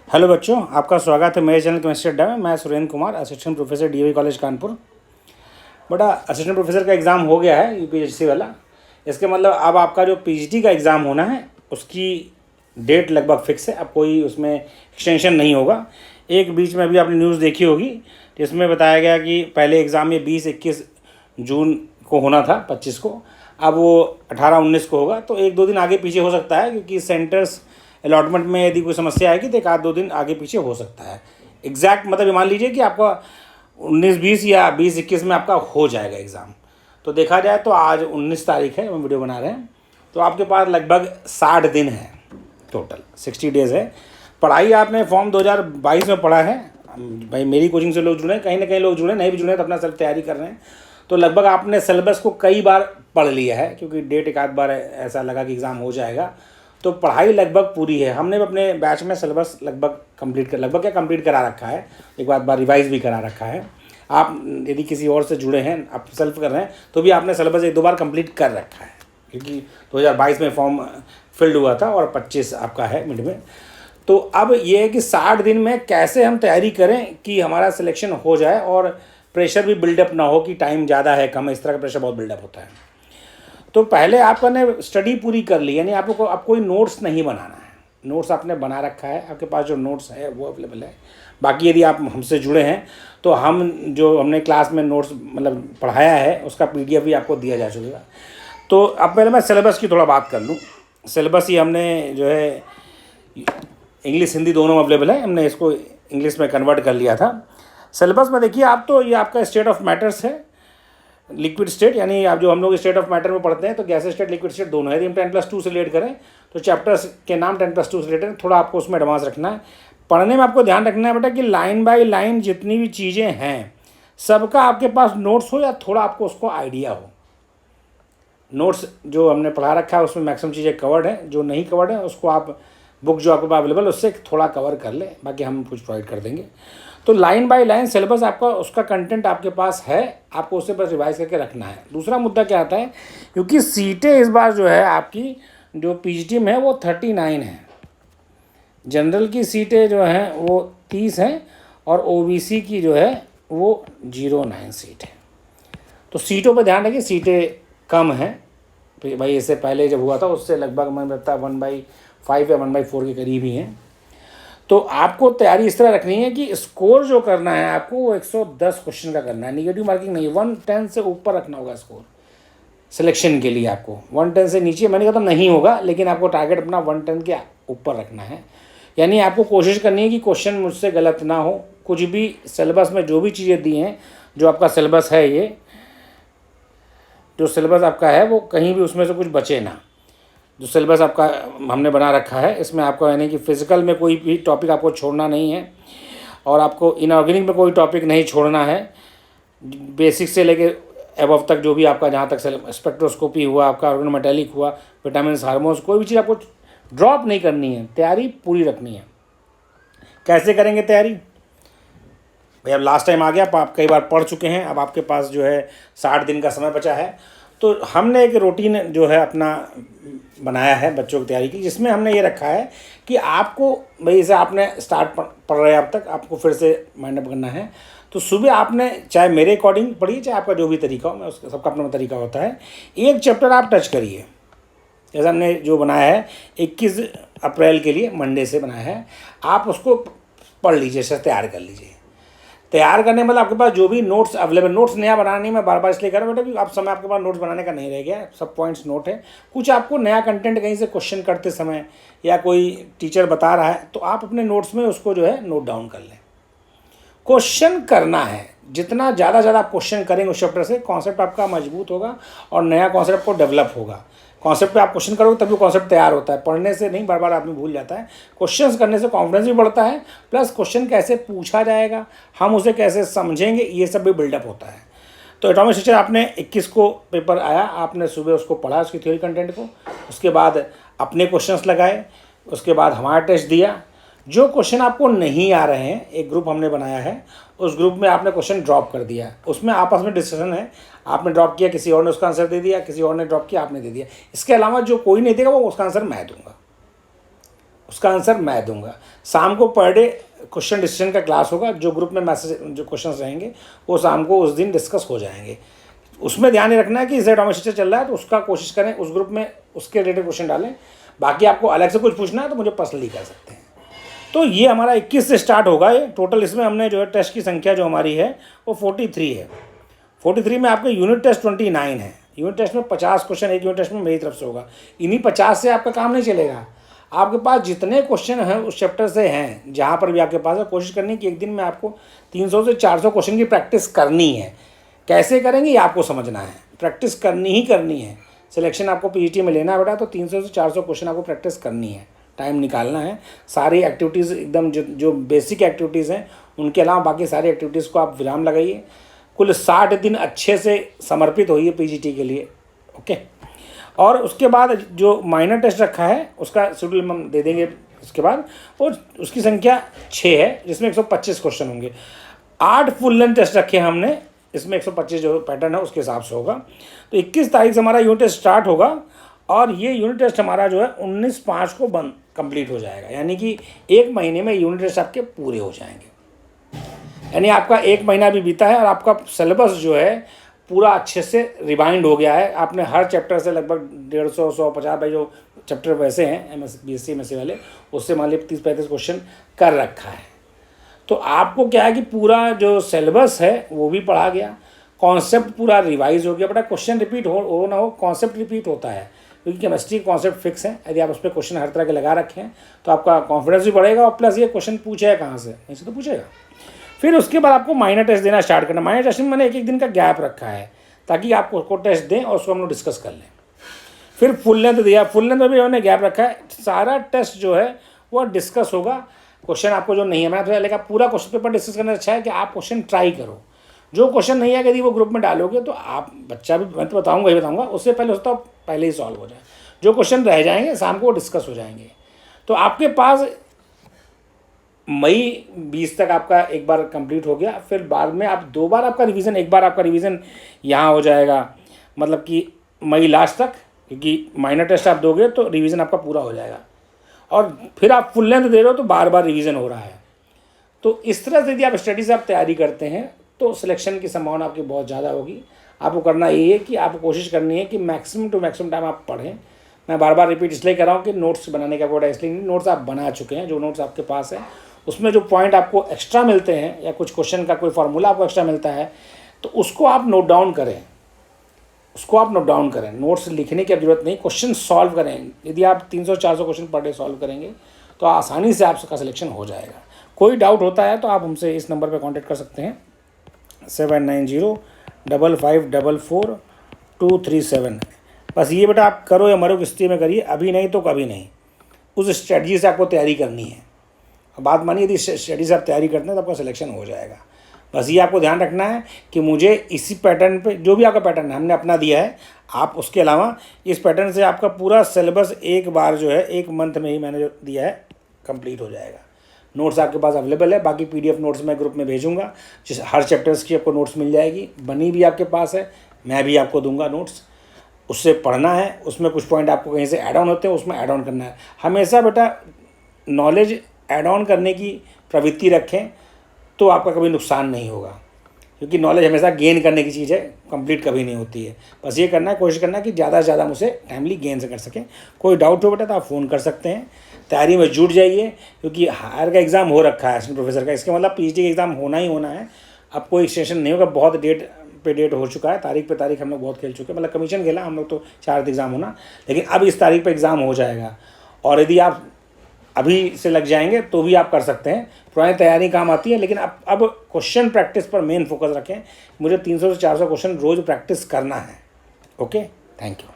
Hello बच्चों, आपका स्वागत है मेरे चैनल केमिस्ट्री अड्डा में। मैं Surendra Kumar, assistant professor DAV college Kanpur. बेटा, असिस्टेंट प्रोफेसर का एग्ज़ाम हो गया है यूपीएससी वाला। इसके मतलब अब आपका जो पीएचडी का एग्ज़ाम होना है उसकी डेट लगभग फिक्स है। अब कोई उसमें एक्सटेंशन नहीं होगा। एक बीच में अभी आपने न्यूज़ देखी होगी जिसमें बताया गया कि पहले एग्ज़ाम ये 20-21 जून को होना था, 25 को, अब वो 18-19 को होगा। तो 1-2 दिन आगे पीछे हो सकता है, क्योंकि सेंटर्स अलॉटमेंट में यदि कोई समस्या आएगी तो 1-2 दिन आगे पीछे हो सकता है। एग्जैक्ट मतलब ये मान लीजिए कि आपका 19-20 या 20-21 में आपका हो जाएगा एग्ज़ाम। तो देखा जाए तो आज 19 तारीख है, हम वीडियो बना रहे हैं, तो आपके पास लगभग 60 दिन है, टोटल 60 डेज़ है। पढ़ाई आपने फॉर्म 2022 में पढ़ा है भाई। मेरी कोचिंग से लोग जुड़े, कहीं ना कहीं लोग जुड़े, नहीं भी जुड़े तो अपना सेल्फ तैयारी कर रहे हैं। तो लगभग आपने सिलेबस को कई बार पढ़ लिया है, क्योंकि डेट एक आध बार ऐसा लगा कि एग्ज़ाम हो जाएगा। तो पढ़ाई लगभग पूरी है। हमने अपने बैच में सिलेबस लगभग कंप्लीट करा रखा है। एक बार रिवाइज भी करा रखा है। आप यदि किसी और से जुड़े हैं, आप सेल्फ कर रहे हैं, तो भी आपने सिलेबस 1-2 बार कंप्लीट कर रखा है, क्योंकि 2022 में फॉर्म फिल्ड हुआ था और 25 आपका है मिड में। तो अब ये है कि 60 दिन में कैसे हम तैयारी करें कि हमारा सिलेक्शन हो जाए और प्रेशर भी बिल्डअप ना हो कि टाइम ज़्यादा है कम, इस तरह का प्रेशर बहुत बिल्डअप होता है। तो पहले आपने स्टडी पूरी कर ली, यानी आपको अब कोई नोट्स नहीं बनाना है। नोट्स आपने बना रखा है, आपके पास जो नोट्स है वो अवेलेबल है। बाकी यदि आप हमसे जुड़े हैं तो हमने क्लास में नोट्स मतलब पढ़ाया है, उसका पीडीएफ भी आपको दिया जा चुकेगा। तो अब पहले मैं सिलेबस की थोड़ा बात कर लूँ। सिलेबस ही हमने जो है इंग्लिश हिंदी दोनों अवेलेबल है, हमने इसको इंग्लिश में कन्वर्ट कर लिया था। सिलेबस में देखिए आप, तो ये आपका स्टेट ऑफ मैटर्स है, लिक्विड स्टेट, यानी आप जो हम लोग स्टेट ऑफ मैटर में पढ़ते हैं तो गैस स्टेट लिक्विड स्टेट दोनों है। यदि हम 10+2 से रिलेट करें तो चैप्टर्स के नाम 10+2 से रिलेटेड, थोड़ा आपको उसमें एडवांस रखना है। पढ़ने में आपको ध्यान रखना है बेटा कि लाइन बाय लाइन जितनी भी चीज़ें हैं सबका आपके पास नोट्स हो या थोड़ा आपको उसको आइडिया हो। नोट्स जो हमने पढ़ा रखा है उसमें मैक्सिमम चीज़ें कवर्ड है, जो नहीं कवर्ड है उसको आप बुक जो आपके पास अवेलेबल उससे थोड़ा कवर कर ले, बाकी हम कुछ प्रोवाइड कर देंगे। तो लाइन बाय लाइन सिलेबस आपका, उसका कंटेंट आपके पास है, आपको उससे बस रिवाइज करके रखना है। दूसरा मुद्दा क्या आता है, क्योंकि सीटें इस बार जो है आपकी जो पीजीटी में है वो 39 है, जनरल की सीटें जो हैं वो 30 हैं और ओबीसी की जो है वो 09 सीट है। तो सीटों पर ध्यान रखिए, सीटें कम हैं भाई। इससे पहले जब हुआ था उससे लगभग मैं लगता है 1/5 या 1/4 के करीब ही हैं। तो आपको तैयारी इस तरह रखनी है कि स्कोर जो करना है आपको वो 110 क्वेश्चन का करना है, निगेटिव मार्किंग नहीं। 110 से ऊपर रखना होगा स्कोर सिलेक्शन के लिए। आपको 110 से नीचे मैंने कहा तो नहीं होगा, लेकिन आपको टारगेट अपना 110 के ऊपर रखना है। यानी आपको कोशिश करनी है कि क्वेश्चन मुझसे गलत ना हो। कुछ भी सिलेबस में जो भी चीज़ें दी हैं, जो आपका सिलेबस है, ये जो सिलेबस आपका है वो कहीं भी उसमें से कुछ बचे ना। जो सिलेबस आपका हमने बना रखा है इसमें आपको यानी कि फिजिकल में कोई भी टॉपिक आपको छोड़ना नहीं है, और आपको इनऑर्गेनिक में कोई टॉपिक नहीं छोड़ना है। बेसिक से लेके एबव तक जो भी आपका जहाँ तक स्पेक्ट्रोस्कोपी हुआ, आपका ऑर्गेनोमेटेलिक हुआ, विटामिन हार्मोन्स, कोई भी चीज़ आपको ड्रॉप नहीं करनी है, तैयारी पूरी रखनी है। कैसे करेंगे तैयारी भाई? अब लास्ट टाइम आ गया, आप कई बार पढ़ चुके हैं, अब आपके पास जो है 60 दिन का समय बचा है। तो हमने एक रूटीन जो है अपना बनाया है बच्चों की तैयारी की, जिसमें हमने ये रखा है कि आपको भाई जैसे आपने स्टार्ट पढ़ रहे हैं अब तक, आपको फिर से माइंड अप करना है। तो सुबह आपने चाहे मेरे अकॉर्डिंग पढ़िए, चाहे आपका जो भी तरीका हो, मैं उसका सबका अपना तरीका होता है। एक चैप्टर आप टच करिए, जैसा हमने जो बनाया है 21 अप्रैल के लिए मंडे से बनाया है, आप उसको पढ़ लीजिए, से तैयार कर लीजिए। तैयार करने मतलब आपके पास जो भी नोट्स अवेलेबल, नोट्स नया बनाना नहीं, मैं बार बार इसलिए कह रहा हूँ बेटा कि आप समय आपके पास नोट्स बनाने का नहीं रह गया, सब पॉइंट्स नोट है। कुछ आपको नया कंटेंट कहीं से क्वेश्चन करते समय या कोई टीचर बता रहा है तो आप अपने नोट्स में उसको जो है नोट डाउन कर लें। क्वेश्चन करना है, जितना ज़्यादा आप क्वेश्चन करेंगे उस चैप्टर से, कॉन्सेप्ट आपका मजबूत होगा और नया कॉन्सेप्ट को डेवलप होगा। कॉन्सेप्ट पे आप क्वेश्चन करोगे तभी कॉन्सेप्ट तैयार होता है, पढ़ने से नहीं, बार बार आदमी भूल जाता है। क्वेश्चंस करने से कॉन्फिडेंस भी बढ़ता है, प्लस क्वेश्चन कैसे पूछा जाएगा, हम उसे कैसे समझेंगे, ये सब भी बिल्डअप होता है। तो एटॉमिक स्ट्रक्चर आपने 21 को पेपर आया, आपने सुबह उसको पढ़ा, उसकी थ्योरी कंटेंट को, उसके बाद अपने क्वेश्चंस लगाए, उसके बाद हमारा टेस्ट दिया। जो क्वेश्चन आपको नहीं आ रहे हैं, एक ग्रुप हमने बनाया है, उस ग्रुप में आपने क्वेश्चन ड्रॉप कर दिया, उसमें आपस में डिस्कशन है। आपने ड्रॉप किया, किसी और ने उसका आंसर दे दिया, किसी और ने ड्रॉप किया, आपने दे दिया। इसके अलावा जो कोई नहीं देगा वो उसका आंसर मैं दूंगा। उसका आंसर मैं दूंगा। शाम को पर डे क्वेश्चन डिस्कशन का क्लास होगा, जो ग्रुप में मैसेज जो क्वेश्चंस रहेंगे वो शाम को उस दिन डिस्कस हो जाएंगे। उसमें ध्यान ये रखना है कि Z ऑटोमेशन चल रहा है तो उसका कोशिश करें उस ग्रुप में उसके रिलेटेड क्वेश्चन डालें। बाकी आपको अलग से कुछ पूछना है तो मुझे पर्सनली कर सकते हैं। तो ये हमारा 21 से स्टार्ट होगा ये टोटल। इसमें हमने जो है टेस्ट की संख्या जो हमारी है वो 43 है। 43 में आपके यूनिट टेस्ट 29 है। यूनिट टेस्ट में 50 क्वेश्चन एक यूनिट टेस्ट में मेरी तरफ से होगा। इन्हीं 50 से आपका काम नहीं चलेगा। आपके पास जितने क्वेश्चन हैं उस चैप्टर से हैं, जहाँ पर भी आपके पास है, कोशिश करनी कि एक दिन में आपको 300 से 400 क्वेश्चन की प्रैक्टिस करनी है। कैसे करेंगे ये आपको समझना है, प्रैक्टिस करनी ही करनी है। सिलेक्शन आपको पीजीटी में लेना है बेटा तो 300 से 400 क्वेश्चन आपको प्रैक्टिस करनी है, टाइम निकालना है। सारी एक्टिविटीज़ एकदम जो बेसिक एक्टिविटीज़ हैं उनके अलावा बाकी सारी एक्टिविटीज़ को आप विराम लगाइए। कुल 60 दिन अच्छे से समर्पित होइए पीजीटी के लिए, ओके। और उसके बाद जो माइनर टेस्ट रखा है उसका शेड्यूल हम दे देंगे उसके बाद। और उसकी संख्या 6 है जिसमें 125 क्वेश्चन होंगे। 8 फुल लेंथ टेस्ट रखे हैं हमने, इसमें 125 जो पैटर्न है उसके हिसाब से होगा। तो 21 तारीख से हमारा यूनिट टेस्ट स्टार्ट होगा और ये यूनिट टेस्ट हमारा जो है 19/5 को कंप्लीट हो जाएगा। यानी कि 1 महीने में यूनिट टेस्ट आपके पूरे हो जाएंगे। यानी आपका 1 महीना भी बीता है और आपका सिलेबस जो है पूरा अच्छे से रिवाइंड हो गया है। आपने हर चैप्टर से लगभग 150, 150 भाई जो चैप्टर वैसे हैं BSc MSc वाले, उससे मान लीजिए 30-35 क्वेश्चन कर रखा है। तो आपको क्या है कि पूरा जो सिलेबस है वो भी पढ़ा गया, कॉन्सेप्ट पूरा रिवाइज हो गया। बेटा क्वेश्चन रिपीट हो ना हो, कॉन्सेप्ट रिपीट होता है क्योंकि केमिस्ट्री कॉन्सेप्ट फिक्स है। यदि आप उस पर क्वेश्चन हर तरह के लगा रखे हैं तो आपका कॉन्फिडेंस भी बढ़ेगा और प्लस ये क्वेश्चन पूछेगा कहाँ से, ऐसे तो पूछेगा। फिर उसके बाद आपको माइनर टेस्ट देना स्टार्ट करना। माइनर टेस्ट में मैंने एक दिन का गैप रखा है ताकि आप उसको टेस्ट दें और उसको हम लोग डिस्कस कर लें। फिर फुल लेंथ दिया, फुल लेंथ में भी हमने गैप रखा है। सारा टेस्ट जो है वो डिस्कस होगा। क्वेश्चन आपको जो नहीं है, मैंने लेकिन पूरा क्वेश्चन पेपर डिस्कस करना अच्छा है कि आप क्वेश्चन ट्राई करो। जो क्वेश्चन नहीं है यदि वो ग्रुप में डालोगे तो आप बच्चा भी, मैं तो बताऊँगा ही बताऊँगा, उससे पहले होता पहले ही सॉल्व हो जाए। जो क्वेश्चन रह जाएंगे शाम को वो डिस्कस हो जाएंगे। तो आपके पास मई 20 तक आपका एक बार कंप्लीट हो गया। फिर बाद में आप 2 बार आपका रिवीजन, एक बार आपका रिवीजन यहाँ हो जाएगा मतलब कि मई लास्ट तक, क्योंकि माइनर टेस्ट आप दोगे तो रिवीजन आपका पूरा हो जाएगा। और फिर आप फुल लेंथ दे रहे हो तो बार बार रिवीजन हो रहा है। तो इस तरह से यदि आप स्टडी से आप तैयारी करते हैं तो सिलेक्शन की संभावना आपकी बहुत ज़्यादा होगी। आपको करना ये है कि आपको कोशिश करनी है कि मैक्सिमम टू मैक्सिमम टाइम आप पढ़ें। मैं बार बार रिपीट इसलिए कर रहा हूँ कि नोट्स बनाने का कोड है, इसलिए नोट्स आप बना चुके हैं। जो नोट्स आपके पास है उसमें जो पॉइंट आपको एक्स्ट्रा मिलते हैं या कुछ क्वेश्चन का कोई फार्मूला आपको एक्स्ट्रा मिलता है तो उसको आप नोट डाउन करें, उसको आप नोट डाउन करें। नोट्स लिखने की अब जरूरत नहीं, क्वेश्चन सॉल्व करें। यदि आप 300-400 क्वेश्चन पर डे सॉल्व करेंगे तो आसानी से आपका सिलेक्शन हो जाएगा। कोई डाउट होता है तो आप हमसे इस नंबर पर कॉन्टैक्ट कर सकते हैं 7905544237। बस ये बेटा आप करो या मरो किस्ती में करिए, अभी नहीं तो कभी नहीं। उस स्ट्रेटजी से आपको तैयारी करनी है। बात मानिए यदि स्टडी से आप तैयारी करते हैं तो आपका सिलेक्शन हो जाएगा। बस ये आपको ध्यान रखना है कि मुझे इसी पैटर्न पे, जो भी आपका पैटर्न है हमने अपना दिया है, आप उसके अलावा इस पैटर्न से आपका पूरा सिलेबस एक बार जो है 1 मंथ में ही मैंने जो दिया है कंप्लीट हो जाएगा। नोट्स आपके पास अवेलेबल है, बाकी PDF नोट्स मैं ग्रुप में भेजूँगा, जिस हर चैप्टर्स की आपको नोट्स मिल जाएगी, बनी भी आपके पास है, मैं भी आपको दूंगा नोट्स। उससे पढ़ना है, उसमें कुछ पॉइंट आपको कहीं से ऐड ऑन होते हैं उसमें ऐड ऑन करना है। हमेशा बेटा नॉलेज ऐड ऑन करने की प्रवृत्ति रखें तो आपका कभी नुकसान नहीं होगा, क्योंकि नॉलेज हमेशा गेन करने की चीज़ है, कंप्लीट कभी नहीं होती है। बस ये करना है, कोशिश करना है कि ज़्यादा से ज़्यादा मुझसे टाइमली गेन से कर सकें। कोई डाउट हो बेटा तो आप फ़ोन कर सकते हैं। तैयारी में जुट जाइए क्योंकि हायर का एग्ज़ाम हो रखा है असिस्टेंट प्रोफेसर का, इसके मतलब PhD का एग्ज़ाम होना ही होना है। अब कोई एक्सटेंशन नहीं होगा, बहुत डेट पे डेट हो चुका है, तारीख पे तारीख हम लोग बहुत खेल चुके हैं। मतलब कमीशन खेला हम लोग तो 4 एग्ज़ाम होना, लेकिन अब इस तारीख पे एग्ज़ाम हो जाएगा। और यदि आप अभी से लग जाएंगे तो भी आप कर सकते हैं, पुरानी तैयारी काम आती है। लेकिन अब क्वेश्चन प्रैक्टिस पर मेन फोकस रखें। मुझे 300 से 400 क्वेश्चन रोज़ प्रैक्टिस करना है। Okay, thank you.